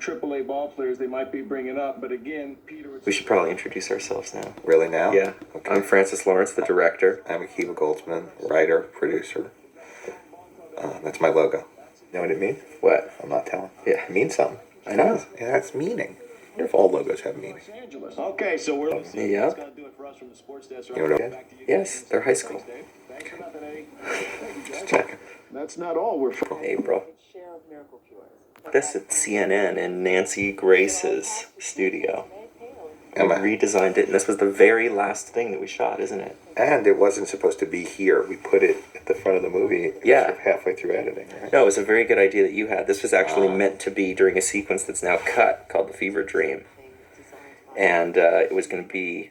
AAA ball players they might be bringing up, but again, Peter... We should probably introduce ourselves now. Really now? Yeah. Okay. I'm Francis Lawrence, the director. I'm Akiva Goldsman, writer, producer. That's my logo. Know what it means? What? I'm not telling. Yeah. It means something. I know. It has meaning. If all logos have meaning. Okay, so we're... Yeah. You know what I mean? Yes, they're high school. Just checking. That's not all we're from. April. This at CNN in Nancy Grace's studio. We redesigned it, and this was the very last thing that we shot, isn't it? And it wasn't supposed to be here. We put it at the front of the movie Yeah. sort of halfway through editing, right? No, it was a very good idea that you had. This was actually meant to be during a sequence that's now cut called The Fever Dream. And it was going to be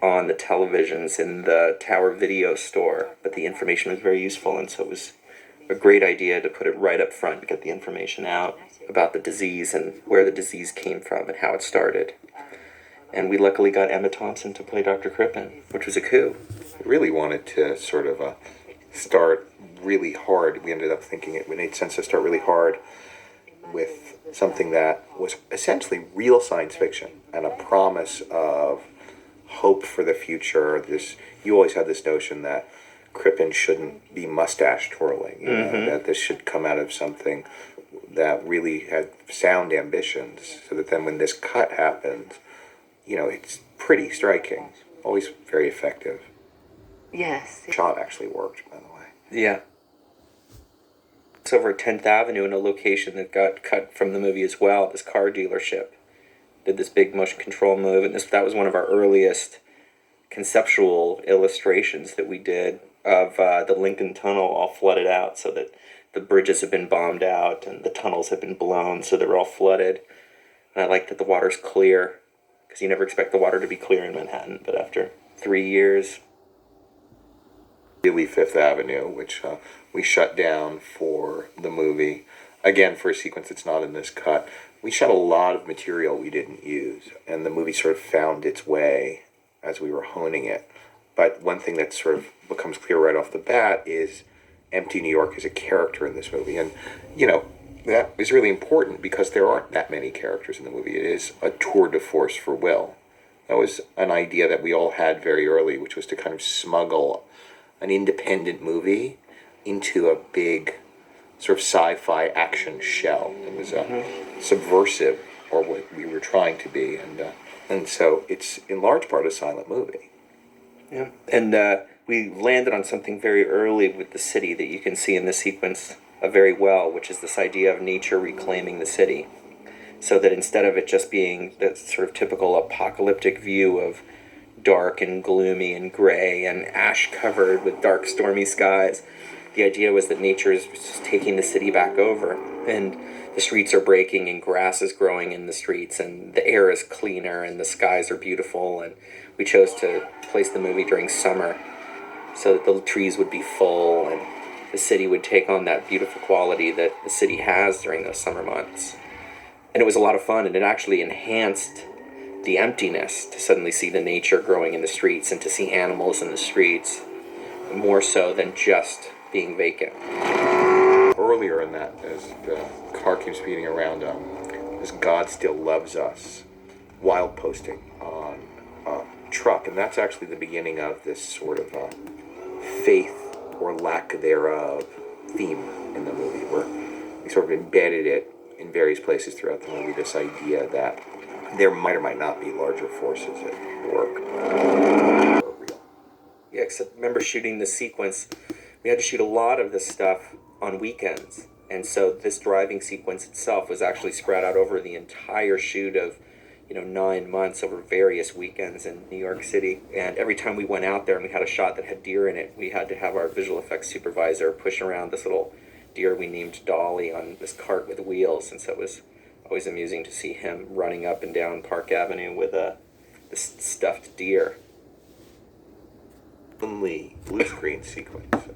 on the televisions in the Tower Video store, but the information was very useful, and so it was a great idea to put it right up front and get the information out about the disease and where the disease came from and how it started. And we luckily got Emma Thompson to play Dr. Crippen, which was a coup. We really wanted to sort of start really hard. We ended up thinking it made sense to start really hard with something that was essentially real science fiction and a promise of hope for the future. You always had this notion that Crippen shouldn't be mustache twirling, that this should come out of something that really had sound ambitions, so that then when this cut happens, it's pretty striking, always very effective. Yes. The shot actually worked, by the way. Yeah. It's over at 10th Avenue in a location that got cut from the movie as well, this car dealership. Did this big motion control move, and that was one of our earliest conceptual illustrations that we did of the Lincoln Tunnel all flooded out, so that the bridges have been bombed out and the tunnels have been blown, so they're all flooded. And I like that the water's clear, because you never expect the water to be clear in Manhattan, but after 3 years... Really Fifth Avenue, which we shut down for the movie, again for a sequence that's not in this cut. We shot a lot of material we didn't use, and the movie sort of found its way as we were honing it. But one thing that sort of becomes clear right off the bat is Empty New York is a character in this movie. And, that is really important because there aren't that many characters in the movie. It is a tour de force for Will. That was an idea that we all had very early, which was to kind of smuggle an independent movie into a big sort of sci-fi action shell. It was subversive, or what we were trying to be. And so it's in large part a silent movie. Yeah, and we landed on something very early with the city that you can see in this sequence very well, which is this idea of nature reclaiming the city. So that instead of it just being the sort of typical apocalyptic view of dark and gloomy and gray and ash covered with dark stormy skies, the idea was that nature is just taking the city back over, and the streets are breaking and grass is growing in the streets and the air is cleaner and the skies are beautiful. And we chose to place the movie during summer so that the trees would be full and the city would take on that beautiful quality that the city has during those summer months. And it was a lot of fun, and it actually enhanced the emptiness to suddenly see the nature growing in the streets and to see animals in the streets, more so than just being vacant. Earlier in that, as the car keeps speeding around, this God Still Loves Us wild posting on a truck, and that's actually the beginning of this sort of faith or lack thereof theme in the movie, where we sort of embedded it in various places throughout the movie, this idea that there might or might not be larger forces at work. Yeah, except remember shooting this sequence, we had to shoot a lot of this stuff on weekends. And so this driving sequence itself was actually spread out over the entire shoot of, 9 months over various weekends in New York City. And every time we went out there and we had a shot that had deer in it, we had to have our visual effects supervisor push around this little deer we named Dolly on this cart with wheels. And so it was always amusing to see him running up and down Park Avenue with this stuffed deer. Only blue screen sequence.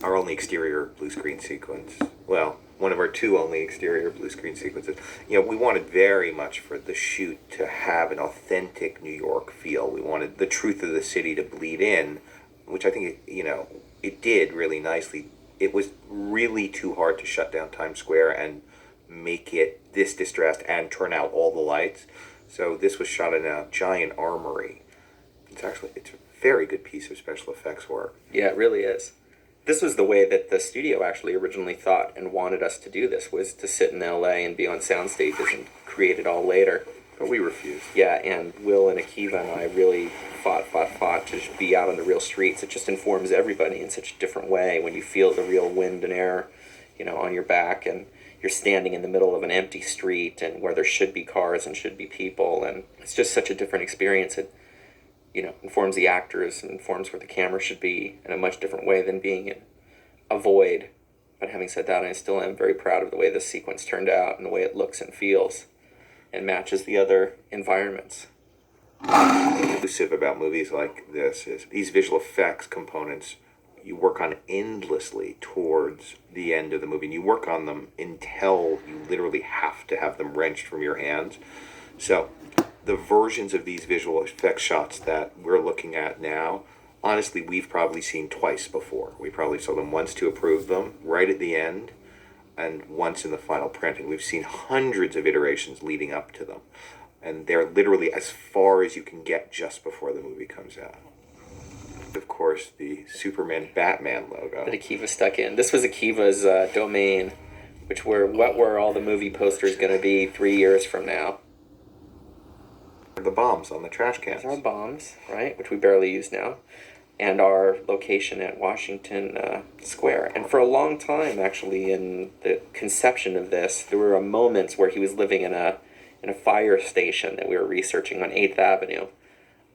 Our only exterior blue screen sequence. Well, one of our two only exterior blue screen sequences. We wanted very much for the shoot to have an authentic New York feel. We wanted the truth of the city to bleed in, which I think, it did really nicely. It was really too hard to shut down Times Square and make it this distressed and turn out all the lights. So this was shot in a giant armory. It's a very good piece of special effects work. Yeah, it really is. This was the way that the studio actually originally thought and wanted us to do this, was to sit in LA and be on sound stages and create it all later. But we refused. Yeah, and Will and Akiva and I really fought to just be out on the real streets. It just informs everybody in such a different way when you feel the real wind and air, on your back, and you're standing in the middle of an empty street and where there should be cars and should be people, and it's just such a different experience. It, informs the actors and informs where the camera should be in a much different way than being in a void. But having said that, I still am very proud of the way this sequence turned out and the way it looks and feels and matches the other environments. Exclusive about movies like this is these visual effects components you work on endlessly towards the end of the movie, and you work on them until you literally have to have them wrenched from your hands. So the versions of these visual effects shots that we're looking at now, honestly, we've probably seen twice before. We probably saw them once to approve them right at the end, and once in the final print, and we've seen hundreds of iterations leading up to them. And they're literally as far as you can get just before the movie comes out. Of course, the Superman Batman logo. That Akiva stuck in. This was Akiva's domain, what were all the movie posters going to be 3 years from now? The bombs on the trash cans. Our bombs, right, which we barely use now, and our location at Washington Square. And for a long time, actually, in the conception of this, there were moments where he was living in a fire station that we were researching on 8th Avenue.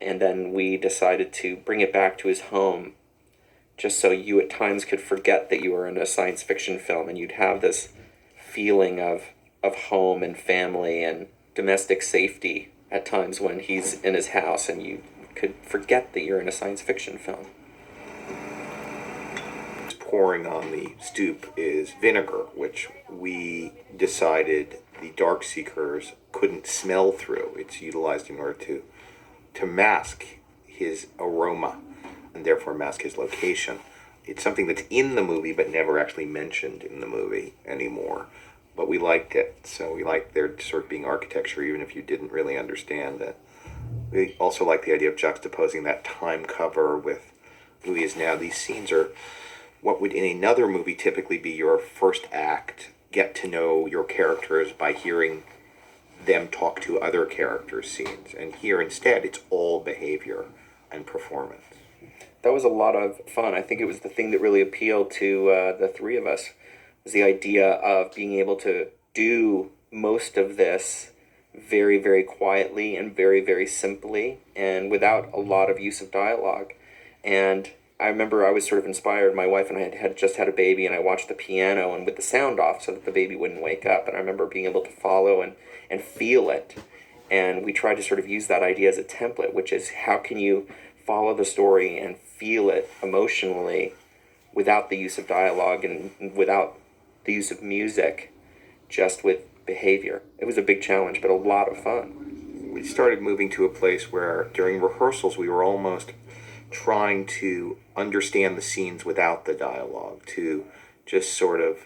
And then we decided to bring it back to his home, just so you at times could forget that you were in a science fiction film, and you'd have this feeling of home and family and domestic safety at times when he's in his house, and you could forget that you're in a science fiction film. Pouring on the stoop is vinegar, which we decided the dark seekers couldn't smell through. It's utilized in order to mask his aroma and therefore mask his location. It's something that's in the movie but never actually mentioned in the movie anymore. But we liked it, so we liked there sort of being architecture, even if you didn't really understand it. We also like the idea of juxtaposing that time cover with who he is now. These scenes are what would in another movie typically be your first act, get to know your characters by hearing them talk to other characters' scenes. And here instead, it's all behavior and performance. That was a lot of fun. I think it was the thing that really appealed to the three of us, was the idea of being able to do most of this very, very quietly and very, very simply and without a lot of use of dialogue. And I remember I was sort of inspired. My wife and I had just had a baby, and I watched the piano and with the sound off so that the baby wouldn't wake up. And I remember being able to follow and feel it. And we tried to sort of use that idea as a template, which is how can you follow the story and feel it emotionally without the use of dialogue and without the use of music, just with behavior. It was a big challenge, but a lot of fun. We started moving to a place where during rehearsals we were almost trying to understand the scenes without the dialogue, to just sort of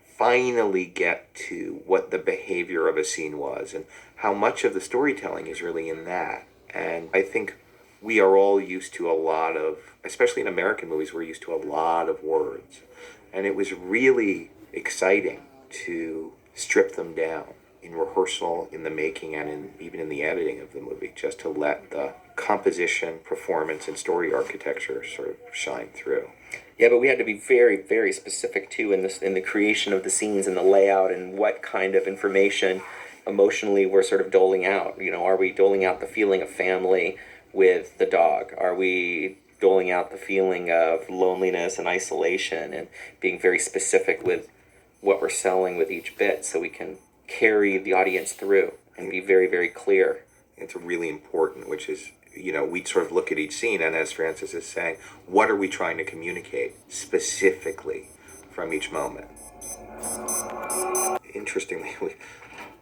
finally get to what the behavior of a scene was and how much of the storytelling is really in that. And I think we are all used to a lot of, especially in American movies, we're used to a lot of words. And it was really exciting to strip them down in rehearsal, in the making, and even in the editing of the movie, just to let the composition, performance, and story architecture sort of shine through. Yeah, but we had to be very, very specific too in the creation of the scenes and the layout and what kind of information emotionally we're sort of doling out. Are we doling out the feeling of family with the dog? Are we doling out the feeling of loneliness and isolation, and being very specific with what we're selling with each bit so we can carry the audience through and be very, very clear? It's really important, which is, we'd sort of look at each scene, and as Francis is saying, what are we trying to communicate specifically from each moment? Interestingly,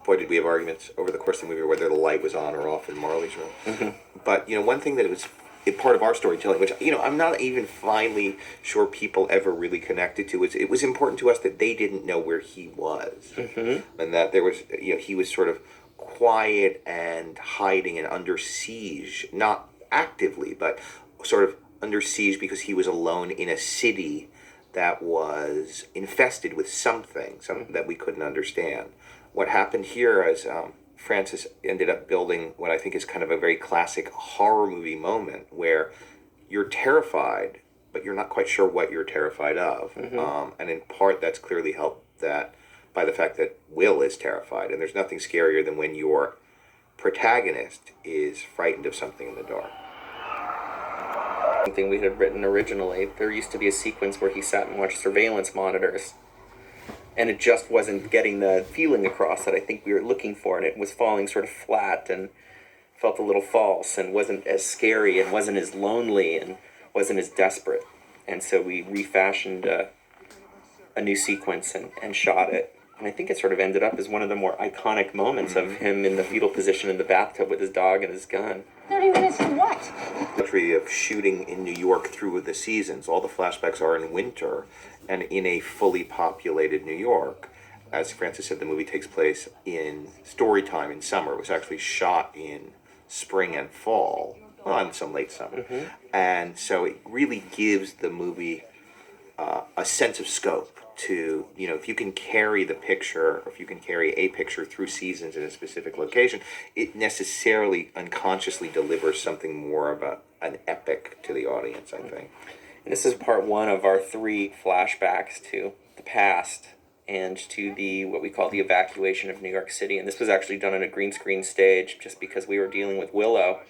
boy, did we have arguments over the course of the movie whether the light was on or off in Marley's room. Mm-hmm. But, one thing that was part of our storytelling, which I'm not even finally sure people ever really connected to. It was important to us that they didn't know where he was, and that there was he was sort of quiet and hiding and under siege, not actively, but sort of under siege because he was alone in a city that was infested with something that we couldn't understand. What happened here is Francis ended up building what I think is kind of a very classic horror movie moment where you're terrified, but you're not quite sure what you're terrified of. And in part, that's clearly helped that by the fact that Will is terrified. And there's nothing scarier than when your protagonist is frightened of something in the dark. Something we had written originally, there used to be a sequence where he sat and watched surveillance monitors, and it just wasn't getting the feeling across that I think we were looking for, and it was falling sort of flat and felt a little false and wasn't as scary and wasn't as lonely and wasn't as desperate. And so we refashioned a new sequence and shot it. And I think it sort of ended up as one of the more iconic moments of him in the fetal position in the bathtub with his dog and his gun. 30 minutes to what? History of shooting in New York through the seasons. All the flashbacks are in winter and in a fully populated New York. As Francis said, the movie takes place in story time in summer. It was actually shot in spring and fall, well, and some late summer. And so it really gives the movie a sense of scope to, if you can carry the picture, or if you can carry a picture through seasons in a specific location, it necessarily unconsciously delivers something more of an epic to the audience, I think. And this is part one of our 3 flashbacks to the past and to what we call the evacuation of New York City. And this was actually done on a green screen stage just because we were dealing with Willow,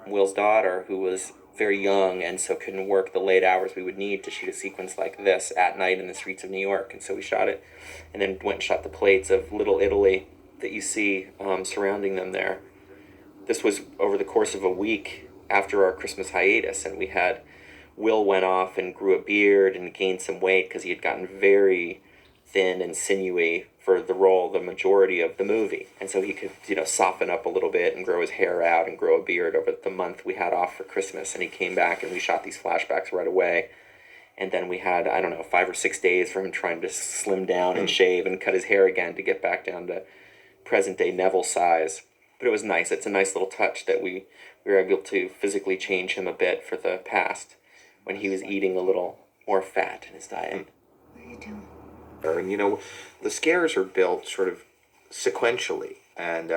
Will's daughter, who was very young and so couldn't work the late hours we would need to shoot a sequence like this at night in the streets of New York. And so we shot it and then went and shot the plates of Little Italy that you see surrounding them there. This was over the course of a week after our Christmas hiatus, and we had Will went off and grew a beard and gained some weight because he had gotten very thin and sinewy for the role, the majority of the movie. And so he could, soften up a little bit and grow his hair out and grow a beard over the month we had off for Christmas. And he came back and we shot these flashbacks right away. And then we had, 5 or 6 days for him trying to slim down and shave and cut his hair again to get back down to present day Neville size. But it was nice. It's a nice little touch that we were able to physically change him a bit for the past when he was eating a little more fat in his diet. What are you doing? And, the scares are built sort of sequentially. And,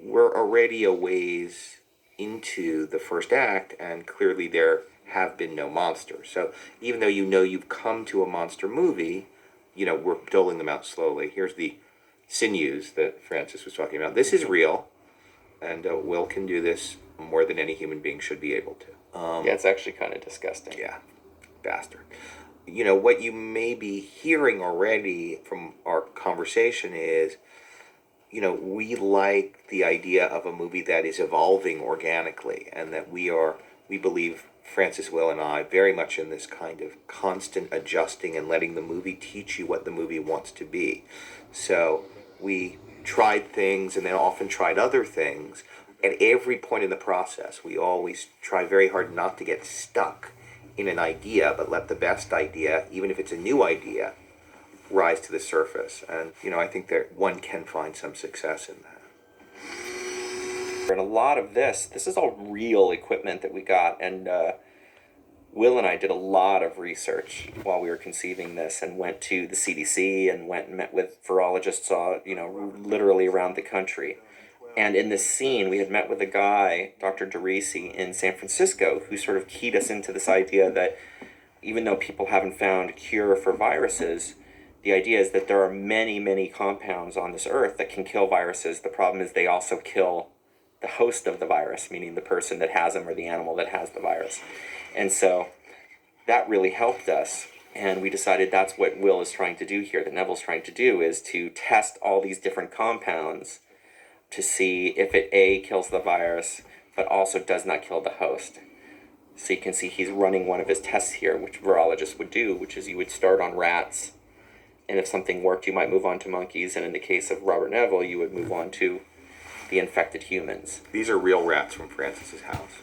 we're already a ways into the first act, and clearly there have been no monsters. So even though you've come to a monster movie, we're doling them out slowly. Here's the sinews that Francis was talking about. This is real, and Will can do this more than any human being should be able to. Yeah, it's actually kind of disgusting. Yeah, bastard. What you may be hearing already from our conversation is, we like the idea of a movie that is evolving organically, and that we believe, Francis, Will, and I, very much in this kind of constant adjusting and letting the movie teach you what the movie wants to be. So we tried things and then often tried other things. At every point in the process, we always try very hard not to get stuck in an idea, but let the best idea, even if it's a new idea, rise to the surface. And, I think that one can find some success in that. And a lot of this is all real equipment that we got. And Will and I did a lot of research while we were conceiving this and went to the CDC and went and met with virologists, literally around the country. And in this scene, we had met with a guy, Dr. DeRisi, in San Francisco, who sort of keyed us into this idea that even though people haven't found a cure for viruses, the idea is that there are many, many compounds on this earth that can kill viruses. The problem is they also kill the host of the virus, meaning the person that has them or the animal that has the virus. And so that really helped us. And we decided that's what Will is trying to do here, that Neville's trying to do, is to test all these different compounds to see if it A, kills the virus, but also does not kill the host. So you can see he's running one of his tests here, which virologists would do, which is you would start on rats, and if something worked, you might move on to monkeys, and in the case of Robert Neville, you would move on to the infected humans. These are real rats from Francis's house.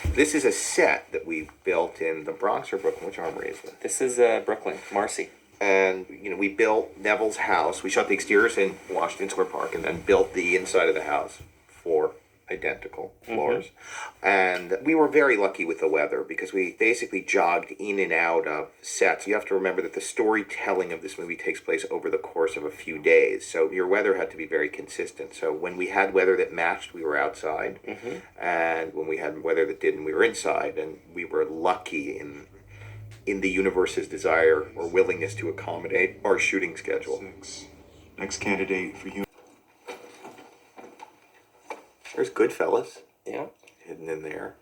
This is a set that we built in the Bronx or Brooklyn. Which armory is it? This is Brooklyn, Marcy. And, we built Neville's house. We shot the exteriors in Washington Square Park and then built the inside of the house for identical floors. And we were very lucky with the weather because we basically jogged in and out of sets. You have to remember that the storytelling of this movie takes place over the course of a few days. So your weather had to be very consistent. So when we had weather that matched, we were outside. And when we had weather that didn't, we were inside. And we were lucky in the universe's desire or willingness to accommodate our shooting schedule. Next candidate for you. There's Goodfellas Yeah. hidden in there.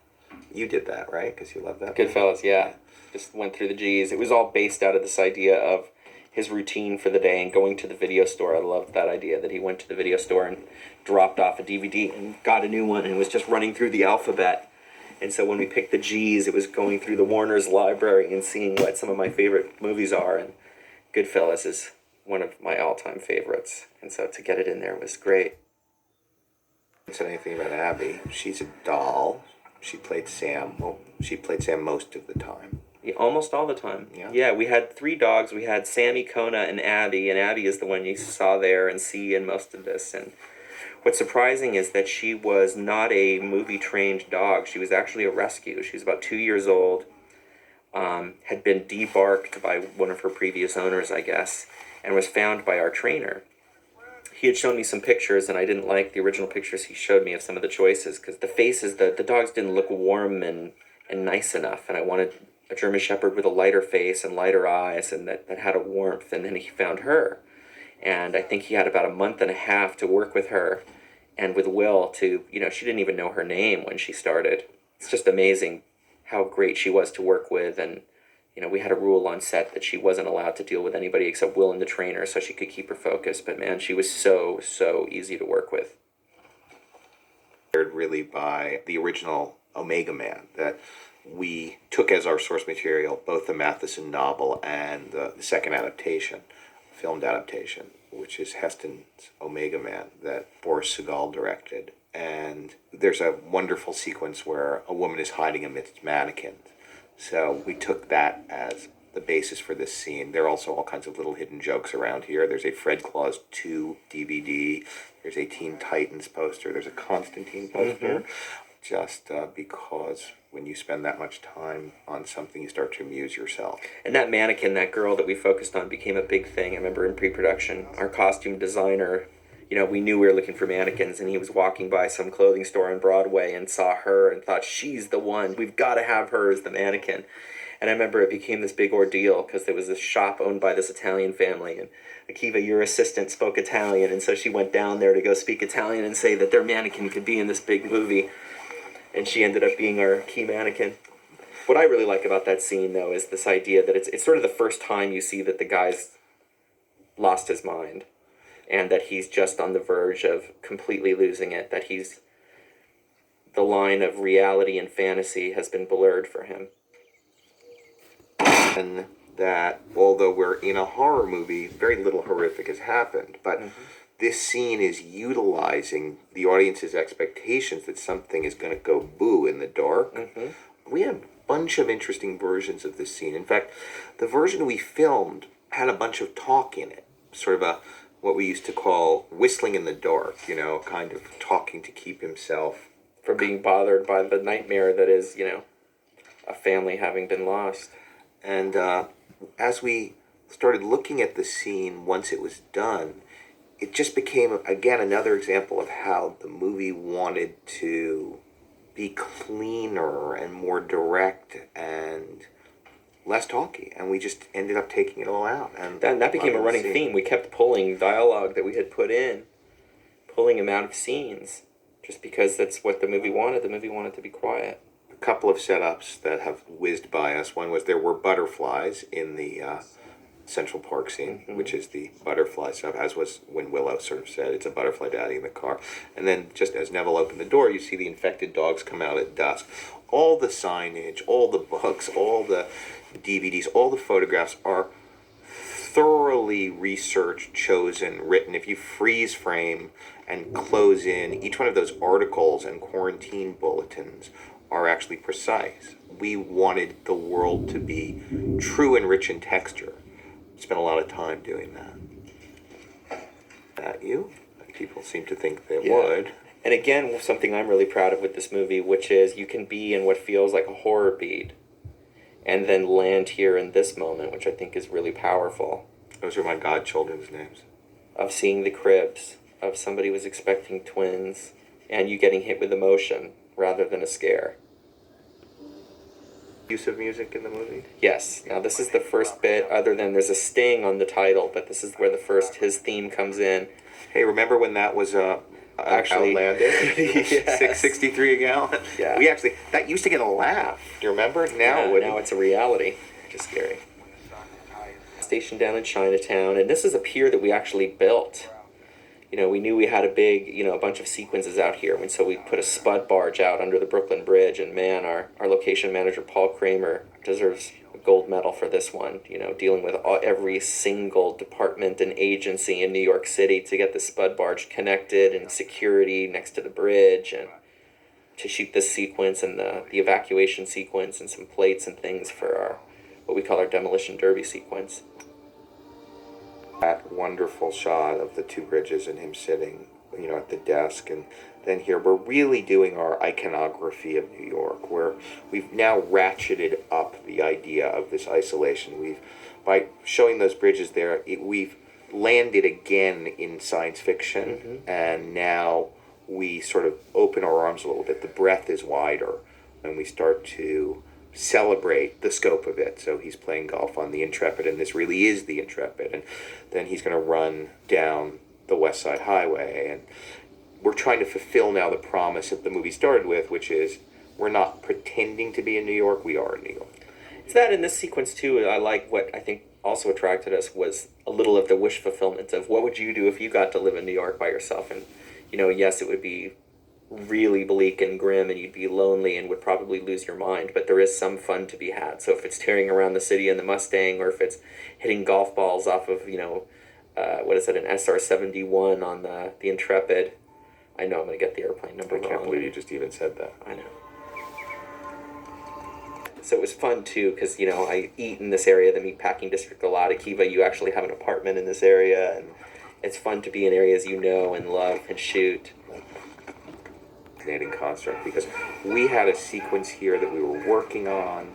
You did that, right? Because you love that. Goodfellas, yeah. Just went through the G's. It was all based out of this idea of his routine for the day and going to the video store. I loved that idea that he went to the video store and dropped off a DVD and got a new one and was just running through the alphabet. And so when we picked the G's, it was going through the Warner's library and seeing what some of my favorite movies are. And Goodfellas is one of my all-time favorites. And so to get it in there was great. Said anything about Abby. She's a doll. She played Sam. Well, she played Sam most of the time. Yeah, almost all the time. Yeah. We had 3 dogs. We had Sammy, Kona, and Abby is the one you saw there and see in most of this. And what's surprising is that she was not a movie-trained dog. She was actually a rescue. She was about 2 years old, had been debarked by one of her previous owners, I guess, and was found by our trainer. He had shown me some pictures, and I didn't like the original pictures he showed me of some of the choices, because the faces, the dogs didn't look warm and nice enough, and I wanted a German Shepherd with a lighter face and lighter eyes, and that had a warmth, and then he found her. And I think he had about a month and a half to work with her, and with Will to, she didn't even know her name when she started. It's just amazing how great she was to work with, and we had a rule on set that she wasn't allowed to deal with anybody except Will and the trainer so she could keep her focus. But man, she was so easy to work with. Really by the original Omega Man that we took as our source material, both the Matheson novel and the second adaptation, filmed adaptation, which is Heston's Omega Man that Boris Segal directed. And there's a wonderful sequence where a woman is hiding amidst mannequins. So we took that as the basis for this scene. There are also all kinds of little hidden jokes around here. There's a Fred Claus 2 DVD. There's a Teen Titans poster. There's a Constantine poster. Just because when you spend that much time on something, you start to amuse yourself. And that mannequin, that girl that we focused on, became a big thing. I remember in pre-production, our costume designer, we knew we were looking for mannequins, and he was walking by some clothing store on Broadway and saw her and thought, she's the one. We've got to have her as the mannequin. And I remember it became this big ordeal because there was this shop owned by this Italian family, and Akiva, your assistant, spoke Italian, and so she went down there to go speak Italian and say that their mannequin could be in this big movie. And she ended up being our key mannequin. What I really like about that scene, though, is this idea that it's sort of the first time you see that the guy's lost his mind. And that he's just on the verge of completely losing it. That the line of reality and fantasy has been blurred for him. And that, although we're in a horror movie, very little horrific has happened. But this scene is utilizing the audience's expectations that something is going to go boo in the dark. We had a bunch of interesting versions of this scene. In fact, the version we filmed had a bunch of talk in it. Sort of what we used to call whistling in the dark, kind of talking to keep himself from being bothered by the nightmare that is, a family having been lost. And as we started looking at the scene once it was done, it just became, again, another example of how the movie wanted to be cleaner and more direct and less talky, and we just ended up taking it all out. And that became a running theme. We kept pulling dialogue that we had put in, pulling him out of scenes, just because that's what the movie wanted. The movie wanted to be quiet. A couple of setups that have whizzed by us. One was there were butterflies in the Central Park scene, which is the butterfly stuff, as was when Willow sort of said, it's a butterfly daddy in the car. And then just as Neville opened the door, you see the infected dogs come out at dusk. All the signage, all the books, all the DVDs, all the photographs are thoroughly researched, chosen, written. If you freeze frame and close in, each one of those articles and quarantine bulletins are actually precise. We wanted the world to be true and rich in texture. Spent a lot of time doing that. That you? People seem to think they would. And again, something I'm really proud of with this movie, which is you can be in what feels like a horror beat and then land here in this moment, which I think is really powerful. Those are my godchildren's names. Of seeing the cribs, of somebody was expecting twins, and you getting hit with emotion rather than a scare. Use of music in the movie? Yes. Now this is the first bit, other than there's a sting on the title, but this is where his theme comes in. Hey, remember when that was Actually, outlandish? yes. $6.63 a gallon. Yeah. We actually, that used to get a laugh. Do you remember? Now, now it's a reality, which is scary. Station down in Chinatown, and this is a pier that we actually built. You know, we knew we had a bunch of sequences out here, and so we put a spud barge out under the Brooklyn Bridge, and man, our location manager, Paul Kramer, deserves a gold medal for this one, you know, dealing with every single department and agency in New York City to get the spud barge connected and security next to the bridge, and to shoot this sequence and the evacuation sequence and some plates and things for our, what we call our demolition derby sequence. That wonderful shot of the two bridges and him sitting, you know, at the desk, and then here we're really doing our iconography of New York, where we've now ratcheted up the idea of this isolation. By showing those bridges there, we've landed again in science fiction, and now we sort of open our arms a little bit. The breadth is wider, and we start to celebrate the scope of it. So he's playing golf on the Intrepid, and this really is the Intrepid, and then he's going to run down the West Side Highway, and we're trying to fulfill now the promise that the movie started with, which is we're not pretending to be in New York, we are in New York. It's that in this sequence too, I like what I think also attracted us was a little of the wish fulfillment of what would you do if you got to live in New York by yourself. And you know, yes, it would be really bleak and grim, and you'd be lonely and would probably lose your mind, but there is some fun to be had. So if it's tearing around the city in the Mustang, or if it's hitting golf balls off of, you know, what is it, an SR-71 on the Intrepid. I know I'm going to get the airplane number wrong. I can't believe you just even said that. I know. So it was fun too, because, you know, I eat in this area, the meatpacking district a lot. Akiva, you actually have an apartment in this area, and it's fun to be in areas you know and love and shoot. Fascinating construct, because we had a sequence here that we were working on,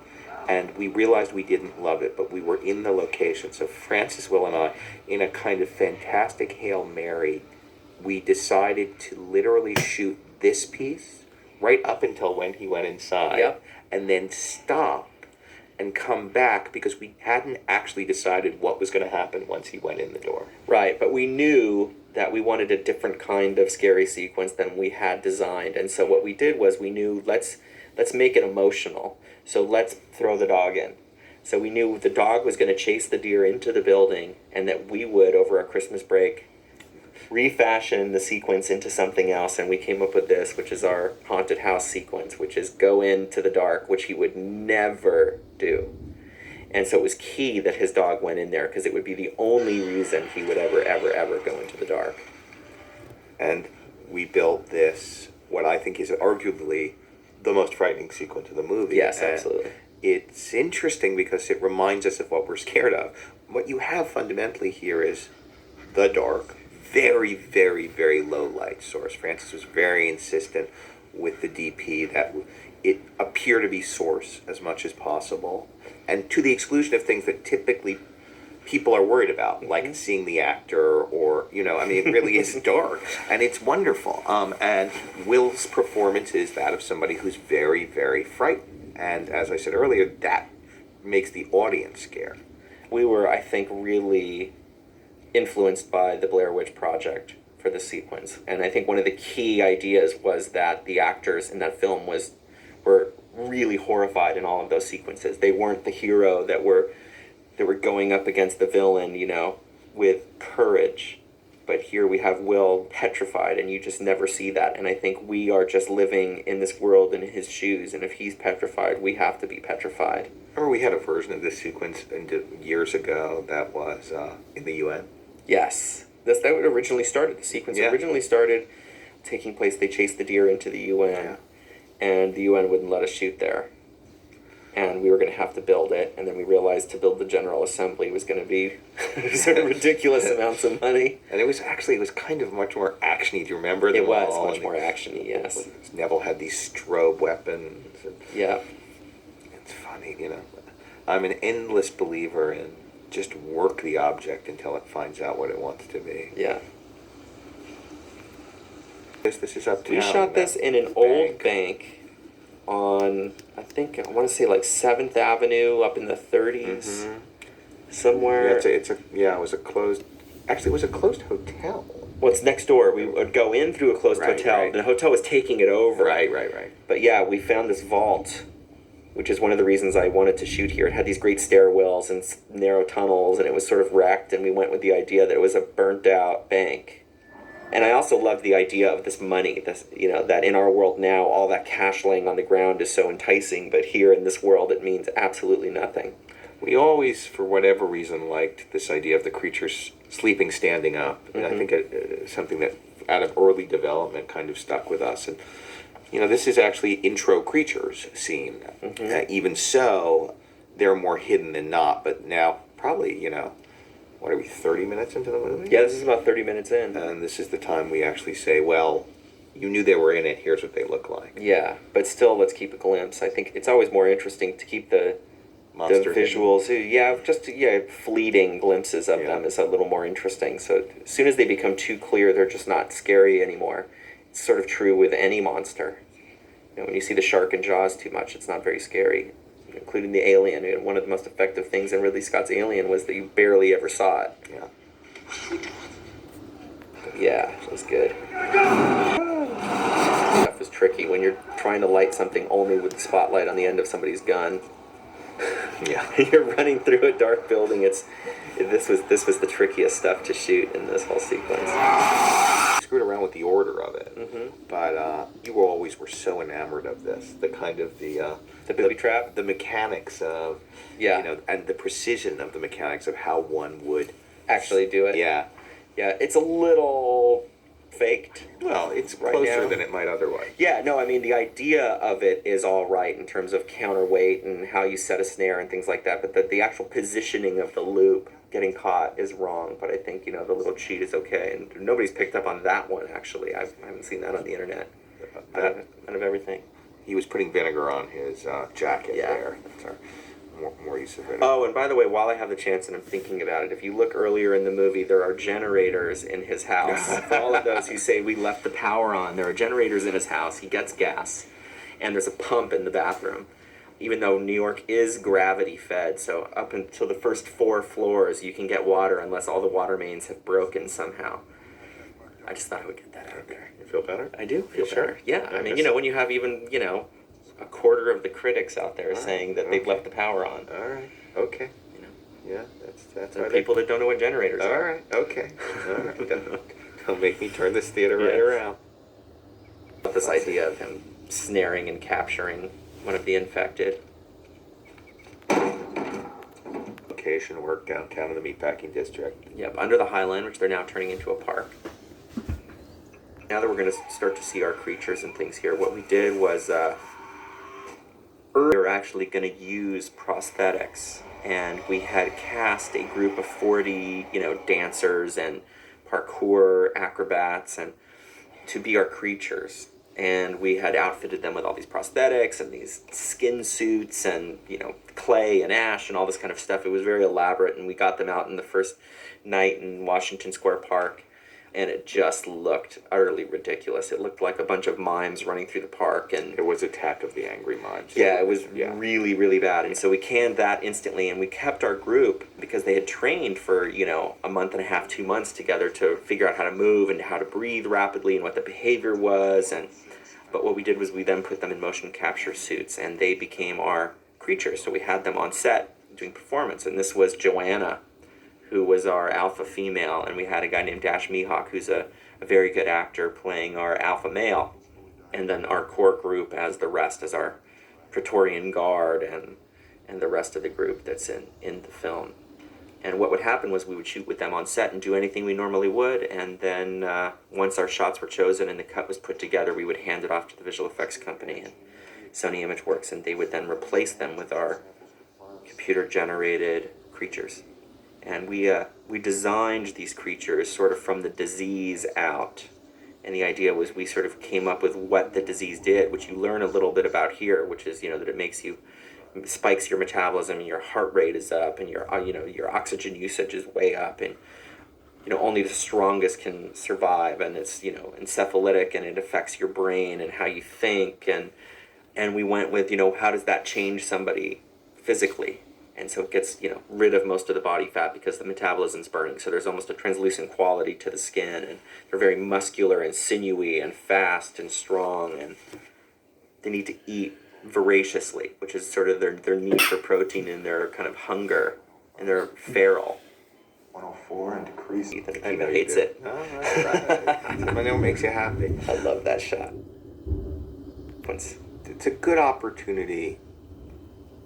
and we realized we didn't love it, but we were in the location. So Francis, Will, and I, in a kind of fantastic Hail Mary, we decided to literally shoot this piece right up until when he went inside, Yep. and then stop and come back, because we hadn't actually decided what was going to happen once he went in the door. Right, but we knew that we wanted a different kind of scary sequence than we had designed, and so what we did was we knew let's make it emotional. So let's throw the dog in. So we knew the dog was going to chase the deer into the building, and that we would, over our Christmas break, refashion the sequence into something else, and we came up with this, which is our haunted house sequence, which is go into the dark, which he would never do. And so it was key that his dog went in there, because it would be the only reason he would ever go into the dark. And we built this, what I think is arguably the most frightening sequence of the movie. Yes, And absolutely. it's interesting because it reminds us of what we're scared of. What you have fundamentally here is the dark, very, very, very low light source. Francis was very insistent with the DP that it appear to be source as much as possible, and to the exclusion of things that typically people are worried about, like seeing the actor, or, you know, I mean, it really is dark, and it's wonderful. And Will's performance is that of somebody who's very, very frightened, and as I said earlier, that makes the audience scared. We were, I think, really influenced by the Blair Witch Project for the sequence, and I think one of the key ideas was that the actors in that film were really horrified in all of those sequences. They weren't the hero that were going up against the villain, you know, with courage. But here we have Will petrified, and you just never see that. And I think we are just living in this world in his shoes, and if he's petrified, we have to be petrified. Remember, we had a version of this sequence years ago that was in the UN? Yes. That originally started. The sequence originally started taking place, they chased the deer into the UN. Yeah. and the UN wouldn't let us shoot there. And we were going to have to build it, and then we realized to build the General Assembly was going to be sort of ridiculous amounts of money. And it was kind of much more actiony. Do you remember? It was much more actiony, yes. Neville had these strobe weapons. And Yeah. it's funny, I'm an endless believer in just work the object until it finds out what it wants to be. Yeah. This is uptown. We shot this in an old bank on, I want to say like 7th Avenue up in the 30s. Somewhere. Yeah, it was a closed hotel. Well, it's next door. We would go in through a closed hotel. Right. The hotel was taking it over. Right. But yeah, we found this vault, which is one of the reasons I wanted to shoot here. It had these great stairwells and narrow tunnels, and it was sort of wrecked, and we went with the idea that it was a burnt out bank. And I also loved the idea of this money, that in our world now, all that cash laying on the ground is so enticing, but here in this world, it means absolutely nothing. We always, for whatever reason, liked this idea of the creatures sleeping standing up. And I think something that out of early development kind of stuck with us. And, this is actually intro creatures scene. Even so, they're more hidden than not. But now, probably, what are we, 30 minutes into the movie? Yeah, this is about 30 minutes in. And this is the time we actually say, well, you knew they were in it, here's what they look like. Yeah, but still, let's keep a glimpse. I think it's always more interesting to keep the Monster visuals. Fleeting glimpses of them is a little more interesting. So as soon as they become too clear, they're just not scary anymore. It's sort of true with any monster. When you see the shark in Jaws too much, it's not very scary. Including the alien. One of the most effective things in Ridley Scott's Alien was that you barely ever saw it. Yeah. Yeah, it was good. Stuff is tricky when you're trying to light something only with the spotlight on the end of somebody's gun. Yeah. You're running through a dark building. This was the trickiest stuff to shoot in this whole sequence. Screwed around with the order of it, but you always were so enamored of this. The kind of the booby trap, the mechanics of and the precision of the mechanics of how one would actually do it. Yeah. It's a little faked. Well, it's right closer now than it might otherwise. Yeah, no, I mean, the idea of it is all right in terms of counterweight and how you set a snare and things like that, but the actual positioning of the loop, getting caught, is wrong. But I think, the little cheat is okay, and nobody's picked up on that one, actually. I haven't seen that on the internet. Out of everything. He was putting vinegar on his jacket there. That's more use of vinegar. Oh, and by the way, while I have the chance and I'm thinking about it, if you look earlier in the movie, there are generators in his house. For all of those who say we left the power on, there are generators in his house. He gets gas, and there's a pump in the bathroom. Even though New York is gravity fed, so up until the first 4 floors, you can get water unless all the water mains have broken somehow. I just thought I would get that out there. You feel better? I do feel Sure? better. Yeah, I mean, when you have even, a quarter of the critics out there saying that they've left the power on. All right. Okay. Yeah, that's There are people that don't know what generators All are. right. Okay. All right. Don't make me turn this theater right around. This idea of him snaring and capturing one of the infected. Location work downtown in the meatpacking district. Yep, under the Highline, which they're now turning into a park. Now that we're going to start to see our creatures and things here, what we did was we were actually going to use prosthetics, and we had cast a group of 40, dancers and parkour acrobats and to be our creatures. And we had outfitted them with all these prosthetics and these skin suits and, clay and ash and all this kind of stuff. It was very elaborate, and we got them out in the first night in Washington Square Park, and it just looked utterly ridiculous. It looked like a bunch of mimes running through the park, and It was Attack of the Angry Mimes. yeah, it was really, really bad. And so we canned that instantly, and we kept our group because they had trained for, a month and a half, 2 months together to figure out how to move and how to breathe rapidly and what the behavior was. But what we did was we then put them in motion capture suits, and they became our creatures. So we had them on set doing performance, and this was Joanna, who was our alpha female, and we had a guy named Dash Mihawk, who's a very good actor, playing our alpha male, and then our core group as the rest, as our Praetorian Guard and the rest of the group that's in the film. And what would happen was we would shoot with them on set and do anything we normally would, and then once our shots were chosen and the cut was put together, we would hand it off to the visual effects company and Sony ImageWorks, and they would then replace them with our computer-generated creatures. And we designed these creatures sort of from the disease out. And the idea was we sort of came up with what the disease did, which you learn a little bit about here, which is, that it spikes your metabolism and your heart rate is up and your oxygen usage is way up, and only the strongest can survive, and it's encephalitic, and it affects your brain and how you think, and we went with how does that change somebody physically. And so it gets rid of most of the body fat because the metabolism's burning, so there's almost a translucent quality to the skin, and they're very muscular and sinewy and fast and strong, and they need to eat voraciously, which is sort of their need for protein and their kind of hunger, and they're feral. 104 and decreasing. Ethan Akiva hates it. Oh, right. I know it makes you happy. I love that shot. It's a good opportunity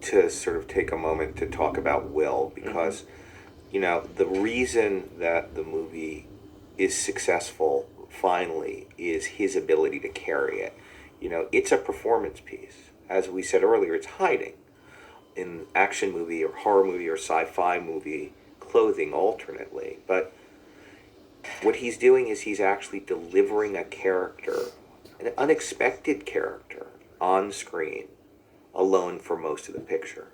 to sort of take a moment to talk about Will, because the reason that the movie is successful finally is his ability to carry it. It's a performance piece. As we said earlier, it's hiding in action movie or horror movie or sci-fi movie clothing alternately. But what he's doing is he's actually delivering a character, an unexpected character, on screen alone for most of the picture.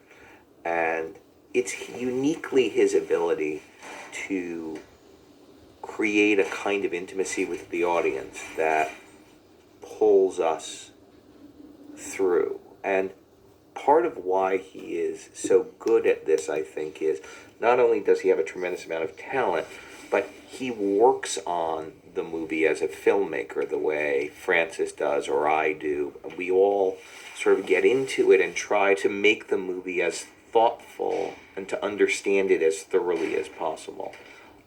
And it's uniquely his ability to create a kind of intimacy with the audience that pulls us through. And part of why he is so good at this, I think, is not only does he have a tremendous amount of talent, but he works on the movie as a filmmaker the way Francis does or I do. We all sort of get into it and try to make the movie as thoughtful and to understand it as thoroughly as possible.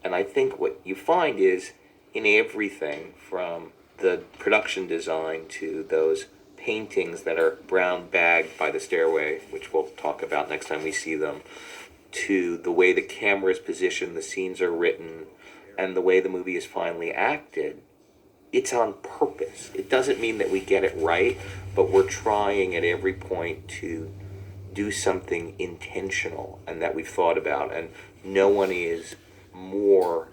And I think what you find is in everything from the production design to those paintings that are brown bagged by the stairway, which we'll talk about next time we see them, to the way the camera is positioned, the scenes are written, and the way the movie is finally acted, it's on purpose. It doesn't mean that we get it right, but we're trying at every point to do something intentional and that we've thought about, and no one is more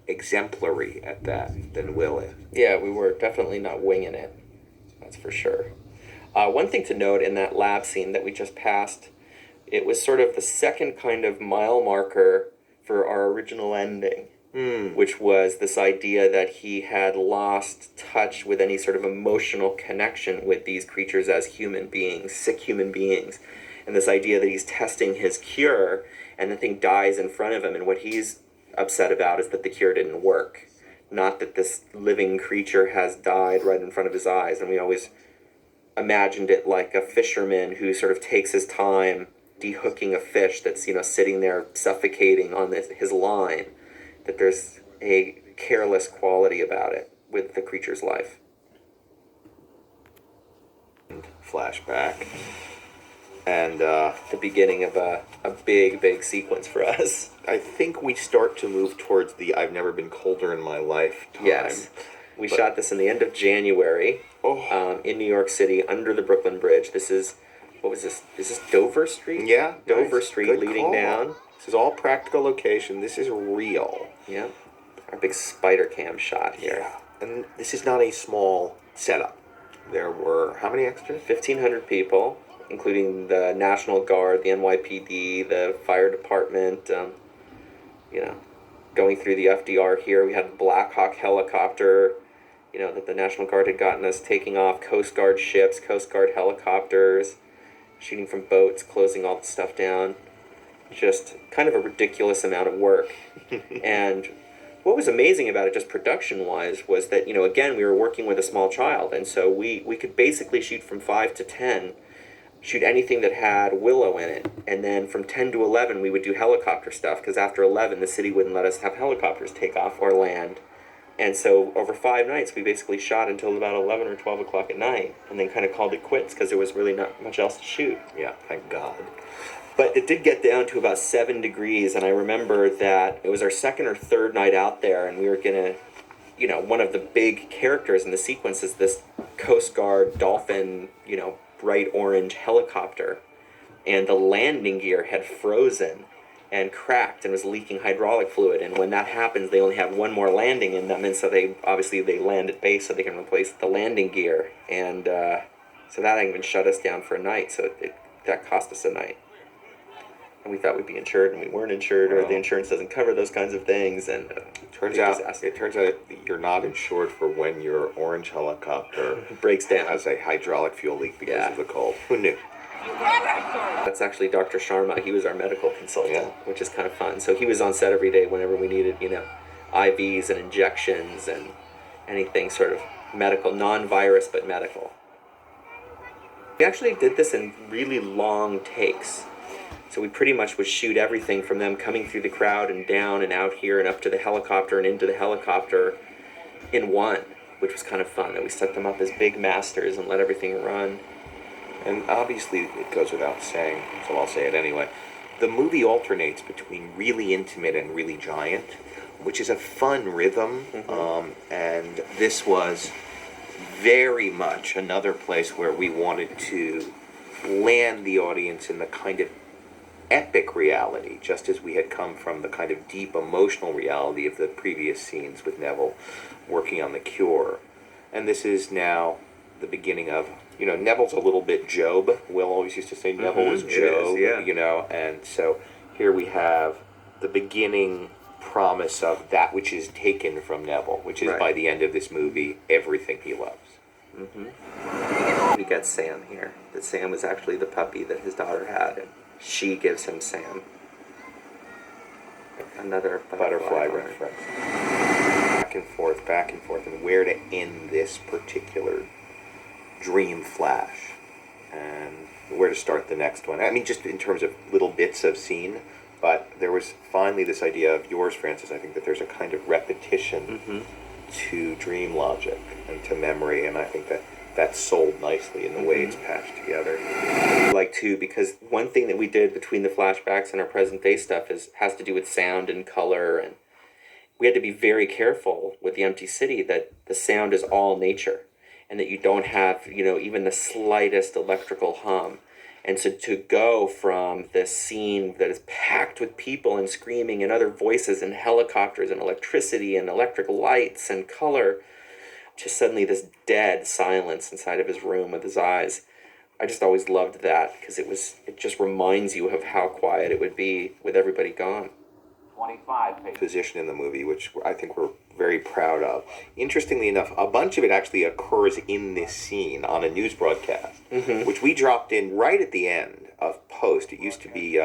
exemplary at that than Will is. Yeah, we were definitely not winging it. That's for sure. One thing to note in that lab scene that we just passed, it was sort of the second kind of mile marker for our original ending, which was this idea that he had lost touch with any sort of emotional connection with these creatures as human beings, sick human beings. And this idea that he's testing his cure and the thing dies in front of him, and what he's upset about is that the cure didn't work, not that this living creature has died right in front of his eyes. And we always imagined it like a fisherman who sort of takes his time dehooking a fish that's sitting there suffocating on his line, that there's a careless quality about it with the creature's life. Flashback. And the beginning of a big sequence for us. I think we start to move towards the I've never been colder in my life time. Yes. We shot this in the end of January in New York City under the Brooklyn Bridge. This is, what was this? Is this Dover Street? Yeah. Dover nice. Street Good leading call. down. This is all practical location. This is real. Yeah. Our big spider cam shot here. Yeah. And this is not a small setup. There were, how many extras? 1,500 people, including the National Guard, the NYPD, the fire department, going through the FDR here. We had the Black Hawk helicopter, that the National Guard had gotten us, taking off Coast Guard ships, Coast Guard helicopters, shooting from boats, closing all the stuff down. Just kind of a ridiculous amount of work. And what was amazing about it, just production-wise, was that, again, we were working with a small child, and so we could basically shoot from 5 to 10, shoot anything that had Willow in it, and then from 10 to 11 we would do helicopter stuff, because after 11 the city wouldn't let us have helicopters take off or land And so over 5 nights, we basically shot until about 11 or 12 o'clock at night, and then kind of called it quits because there was really not much else to shoot. Yeah, thank God. But it did get down to about 7 degrees, and I remember that it was our second or third night out there, and we were gonna, one of the big characters in the sequence is this Coast Guard Dolphin, bright orange helicopter, and the landing gear had frozen and cracked and was leaking hydraulic fluid, and when that happens, they only have one more landing in them, and so they land at base so they can replace the landing gear, and so that even shut us down for a night, so that cost us a night. And we thought we'd be insured, and we weren't insured, or the insurance doesn't cover those kinds of things. And it turns out you're not insured for when your orange helicopter breaks down, has a hydraulic fuel leak because of the cold. Who knew? That's actually Dr. Sharma. He was our medical consultant, which is kind of fun. So he was on set every day whenever we needed, IVs and injections and anything sort of medical, non-virus but medical. We actually did this in really long takes. So we pretty much would shoot everything from them coming through the crowd and down and out here and up to the helicopter and into the helicopter in one, which was kind of fun. And we set them up as big masters and let everything run. And obviously it goes without saying, so I'll say it anyway. The movie alternates between really intimate and really giant, which is a fun rhythm. And this was very much another place where we wanted to land the audience in the kind of epic reality, just as we had come from the kind of deep emotional reality of the previous scenes with Neville working on the cure. And this is now the beginning of, Neville's a little bit Job. Will always used to say Neville was Job, and so here we have the beginning promise of that which is taken from Neville, which is by the end of this movie, everything he loves. We got Sam here. That Sam was actually the puppy that his daughter had, and she gives him Sam. Another butterfly reference. Back and forth, and where to end this particular dream flash, and where to start the next one. I mean, just in terms of little bits of scene, but there was finally this idea of yours, Francis. I think that there's a kind of repetition to dream logic and to memory, and I think that that's sold nicely in the way it's patched together. Too, because one thing that we did between the flashbacks and our present day stuff has to do with sound and color, and we had to be very careful with the empty city that the sound is all nature, and that you don't have even the slightest electrical hum. And so to go from this scene that is packed with people and screaming and other voices and helicopters and electricity and electric lights and color, to suddenly this dead silence inside of his room with his eyes. I just always loved that because it just reminds you of how quiet it would be with everybody gone. 25 position in the movie, which I think we're very proud of. Interestingly enough, a bunch of it actually occurs in this scene on a news broadcast, which we dropped in right at the end of post. It used to be,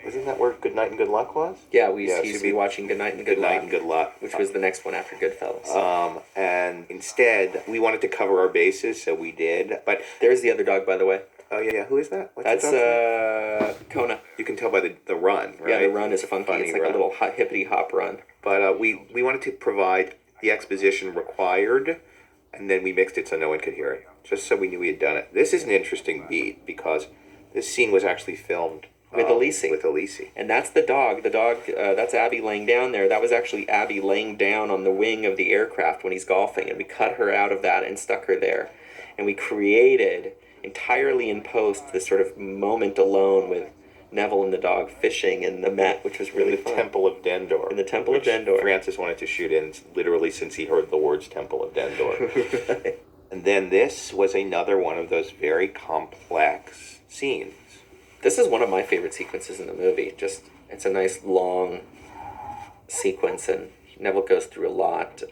wasn't that where Good Night and Good Luck was? Yeah, we used to be watching Good Night and Good Luck. Night and Good Luck. Which was the next one after Goodfellas. And instead, we wanted to cover our bases, so we did. But there's the other dog, by the way. Oh, yeah. Who is that? That's Kona. You can tell by the run, right? Yeah, the run is funky. It's like a little hippity hop run. But we wanted to provide the exposition required, and then we mixed it so no one could hear it, just so we knew we had done it. This is an interesting beat, because this scene was actually filmed with Elise. And that's the dog. The dog, that's Abby laying down there. That was actually Abby laying down on the wing of the aircraft when he's golfing, and we cut her out of that and stuck her there. And we created entirely in post this sort of moment alone with Neville and the dog fishing in the Met, which was really fun. Temple of Dendor. In the Temple of Dendor. Francis wanted to shoot in literally since he heard the words Temple of Dendor. And then this was another one of those very complex scenes. This is one of my favorite sequences in the movie. Just, it's a nice long sequence, and Neville goes through a lot.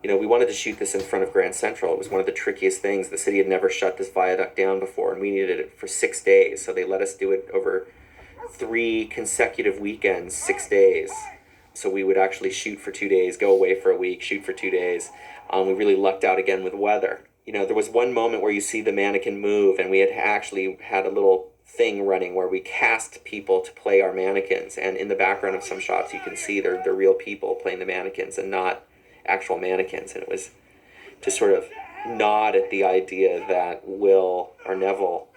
We wanted to shoot this in front of Grand Central. It was one of the trickiest things. The city had never shut this viaduct down before, and we needed it for 6 days. So they let us do it over 3 consecutive weekends, 6 days. So we would actually shoot for 2 days, go away for a week, shoot for 2 days. We really lucked out again with weather. There was one moment where you see the mannequin move, and we had actually had a little thing running where we cast people to play our mannequins. And in the background of some shots, you can see they're real people playing the mannequins and not actual mannequins, and it was to sort of nod at the idea that Will or Neville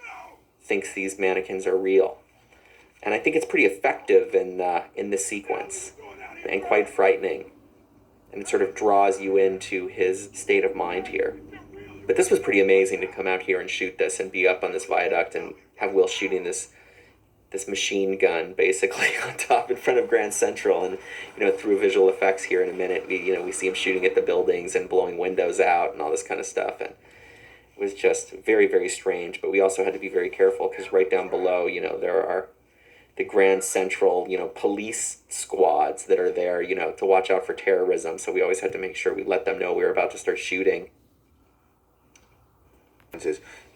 thinks these mannequins are real. And I think it's pretty effective in this sequence, and quite frightening. And it sort of draws you into his state of mind here. But this was pretty amazing to come out here and shoot this and be up on this viaduct and have Will shooting this machine gun basically on top in front of Grand Central. And through visual effects here in a minute, we see him shooting at the buildings and blowing windows out and all this kind of stuff. And it was just very, very strange. But we also had to be very careful because right down below, there are the Grand Central, police squads that are there, to watch out for terrorism. So we always had to make sure we let them know we were about to start shooting.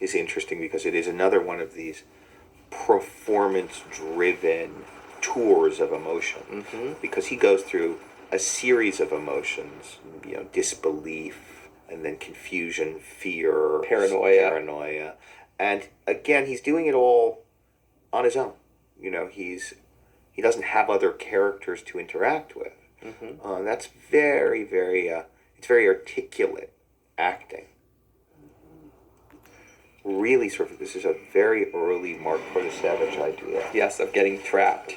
Is interesting because it is another one of these performance-driven tours of emotion. Mm-hmm. Because he goes through a series of emotions, disbelief, and then confusion, fear, paranoia. And again, he's doing it all on his own. He doesn't have other characters to interact with. Mm-hmm. That's very, very, it's very articulate acting. Really this is a very early Mark Protosevich idea. Yes, of getting trapped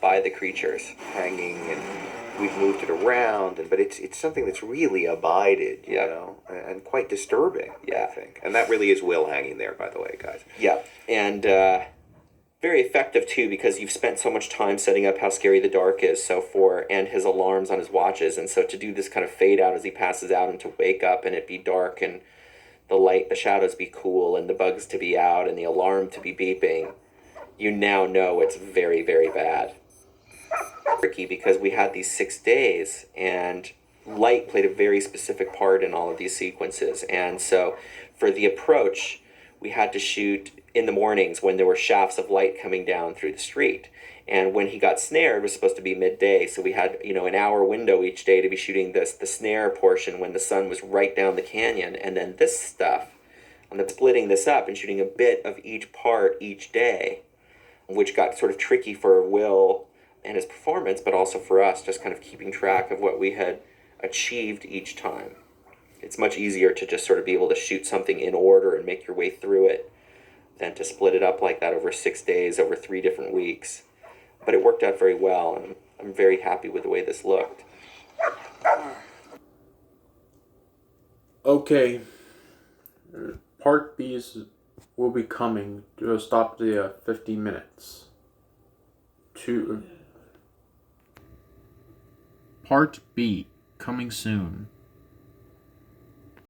by the creatures. Hanging, and we've moved it around, but it's something that's really abided, and quite disturbing, Yeah. I think. And that really is Will hanging there, by the way, guys. Yeah, and very effective too, because you've spent so much time setting up how scary the dark is, and his alarms on his watches, and so to do this kind of fade out as he passes out and to wake up and it be dark and the shadows be cool and the bugs to be out and the alarm to be beeping, you now know it's very, very bad. Tricky because we had these 6 days and light played a very specific part in all of these sequences. And so for the approach, we had to shoot in the mornings when there were shafts of light coming down through the street. And when he got snared, it was supposed to be midday. So we had, an hour window each day to be shooting the snare portion when the sun was right down the canyon. And then this stuff, splitting this up and shooting a bit of each part each day, which got sort of tricky for Will and his performance, but also for us, just kind of keeping track of what we had achieved each time. It's much easier to just sort of be able to shoot something in order and make your way through it than to split it up like that over 6 days, over 3 different weeks. But it worked out very well, and I'm very happy with the way this looked. Okay, part B will be coming. Stop the 15 minutes. Part B coming soon.